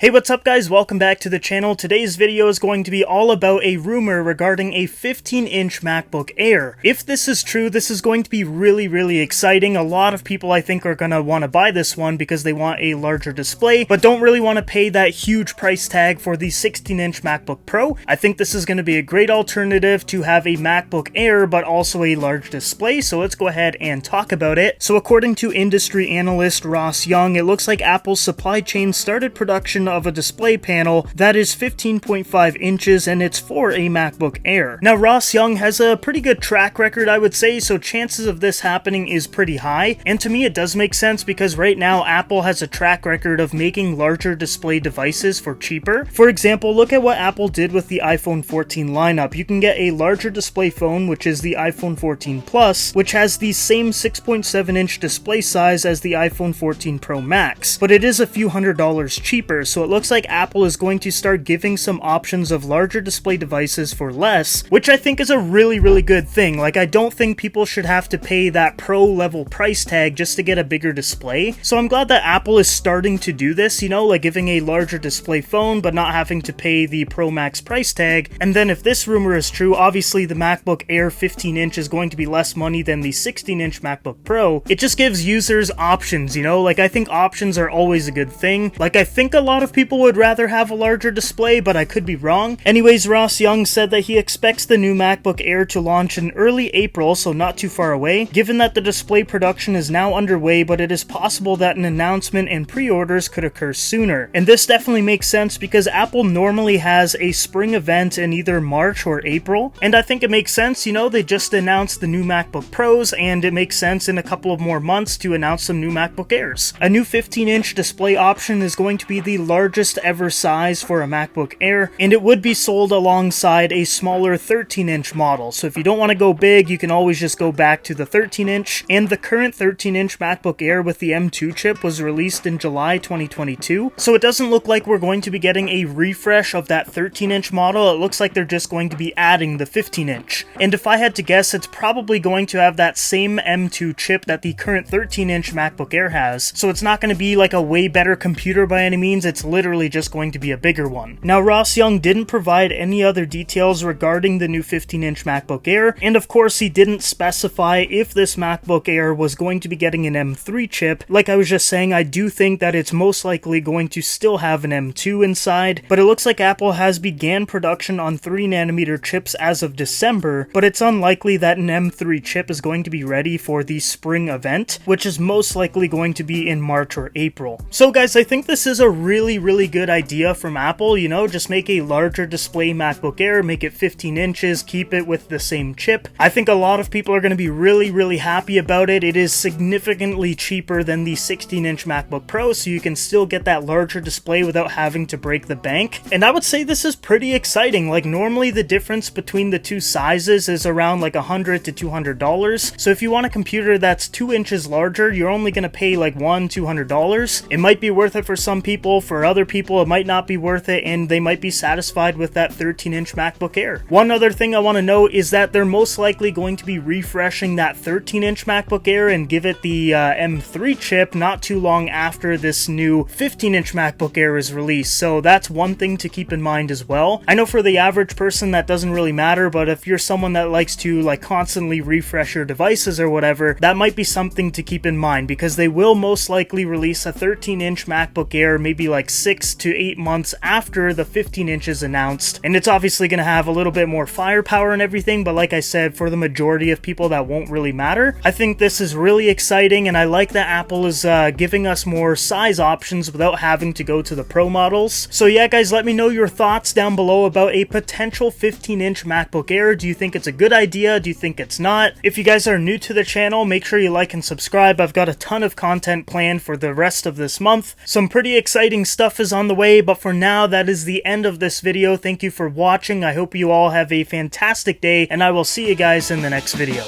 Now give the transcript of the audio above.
Hey, what's up guys? Welcome back to the channel. Today's video is going to be all about a rumor regarding a 15-inch MacBook Air. If this is true, this is going to be really exciting. A lot of people I think are going to want to buy this one because they want a larger display, but don't really want to pay that huge price tag for the 16-inch MacBook Pro. I think this is going to be a great alternative to have a MacBook Air, but also a large display, so let's go ahead and talk about it. So according to industry analyst Ross Young, it looks like Apple's supply chain started production of a display panel that is 15.5 inches and it's for a MacBook Air. Now Ross Young has a pretty good track record, I would say, so chances of this happening is pretty high, and to me it does make sense because right now Apple has a track record of making larger display devices for cheaper. For example, look at what Apple did with the iPhone 14 lineup. You can get a larger display phone, which is the iPhone 14 Plus, which has the same 6.7 inch display size as the iPhone 14 Pro Max, but it is a few $100s cheaper, so it looks like Apple is going to start giving some options of larger display devices for less, which I think is a really good thing. Like, I don't think people should have to pay that pro level price tag just to get a bigger display. So I'm glad that Apple is starting to do this, you know, like giving a larger display phone but not having to pay the Pro Max price tag. And then if this rumor is true, obviously the MacBook Air 15 inch is going to be less money than the 16 inch MacBook Pro. It just gives users options, you know, like I think options are always a good thing. Like, I think a lot of people would rather have a larger display, but I could be wrong. Anyways, Ross Young said that he expects the new MacBook Air to launch in early April, so not too far away, given that the display production is now underway, but it is possible that an announcement and pre-orders could occur sooner. And this definitely makes sense because Apple normally has a spring event in either March or April, and I think it makes sense, you know, they just announced the new MacBook Pros, and it makes sense in a couple of more months to announce some new MacBook Airs. A new 15-inch display option is going to be the largest ever size for a MacBook Air, and it would be sold alongside a smaller 13-inch model. So if you don't want to go big, you can always just go back to the 13-inch, and the current 13-inch MacBook Air with the M2 chip was released in July 2022, so it doesn't look like we're going to be getting a refresh of that 13-inch model. It looks like they're just going to be adding the 15-inch, and if I had to guess, it's probably going to have that same M2 chip that the current 13-inch MacBook Air has, so it's not going to be like a way better computer by any means. It's literally just going to be a bigger one. Now, Ross Young didn't provide any other details regarding the new 15-inch MacBook Air, and of course he didn't specify if this MacBook Air was going to be getting an M3 chip. Like I was just saying, I do think that it's most likely going to still have an M2 inside, but it looks like Apple has began production on 3nm chips as of December, but it's unlikely that an M3 chip is going to be ready for the spring event, which is most likely going to be in March or April. So guys, I think this is a really good idea from Apple, you know, just make a larger display MacBook Air, make it 15 inches, keep it with the same chip. I think a lot of people are going to be really happy about it. It is significantly cheaper than the 16-inch MacBook Pro, so you can still get that larger display without having to break the bank. And I would say this is pretty exciting. Like, normally the difference between the two sizes is around like $100 to $200. So if you want a computer that's 2 inches larger, you're only going to pay like $200. It might be worth it for some people. For other people, it might not be worth it, and they might be satisfied with that 13-inch MacBook Air. One other thing I want to note is that they're most likely going to be refreshing that 13-inch MacBook Air and give it the M3 chip not too long after this new 15-inch MacBook Air is released, so that's one thing to keep in mind as well. I know for the average person that doesn't really matter, but if you're someone that likes to like constantly refresh your devices or whatever, that might be something to keep in mind, because they will most likely release a 13-inch MacBook Air maybe like 6 to 8 months after the 15 inches announced, and it's obviously going to have a little bit more firepower and everything, but like I said, for the majority of people that won't really matter. I think this is really exciting, and I like that Apple is giving us more size options without having to go to the Pro models. So yeah guys, let me know your thoughts down below about a potential 15-inch MacBook Air. Do you think it's a good idea? Do you think it's not? If you guys are new to the channel, make sure you like and subscribe. I've got a ton of content planned for the rest of this month. Some pretty exciting stuff is on the way, but for now, that is the end of this video. Thank you for watching. I hope you all have a fantastic day, and I will see you guys in the next video.